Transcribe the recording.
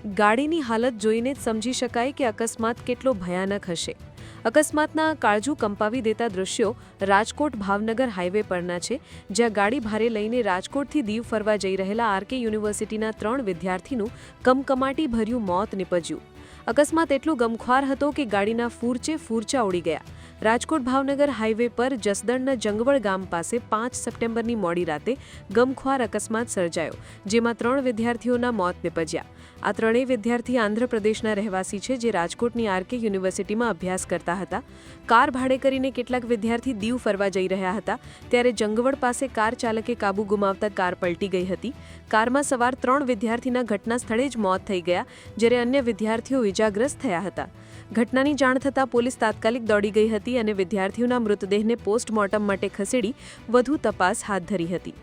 ગાડીની હાલત જોઈને જ સમજી શકાય કે અકસ્માત કેટલો ભયાનક હશે. અકસ્માતના કાળજું કંપાવી દેતા દૃશ્યો રાજકોટ ભાવનગર હાઈવે પરના છે, જ્યાં ગાડી ભારે લઈને રાજકોટથી દીવ ફરવા જઈ રહેલા આરકે યુનિવર્સિટીના 3 વિદ્યાર્થીનું કમકમાટી ભર્યું મોત નીપજ્યું. અકસ્માત એટલો ગમખ્વાર હતો કે ગાડીના ફૂરચા ઉડી ગયા. રાજકોટ ભાવનગર હાઈવે પર જસદણના જંગવળ ગામ પાસે 5 સપ્ટેમ્બરની મોડી રાતે ગમખ્વાર અકસ્માત સર્જાયો, જેમાં 3 વિદ્યાર્થીઓના મોત નીપજ્યા. આ ત્રણેય વિદ્યાર્થી આંધ્રપ્રદેશના રહેવાસી છે, જે રાજકોટની આરકે યુનિવર્સિટીમાં અભ્યાસ કરતા હતા. કાર ભાડે કરીને કેટલાક વિદ્યાર્થી દીવ ફરવા જઈ રહ્યા હતા, ત્યારે જંગવળ પાસે કાર ચાલકે કાબુ ગુમાવતા કાર પલટી ગઈ હતી. કારમાં સવાર 3 વિદ્યાર્થીના ઘટના સ્થળે જ મોત થઈ ગયા, જ્યારે અન્ય વિદ્યાર્થીઓ ઇજાગ્રસ્ત થયા હતા. ઘટનાની જાણ થતાં પોલીસ તાત્કાલિક દોડી ગઈ હતી અને વિદ્યાર્થીઓના મૃતદેહને પોસ્ટમોર્ટમ માટે ખસેડી વધુ તપાસ હાથ ધરી હતી.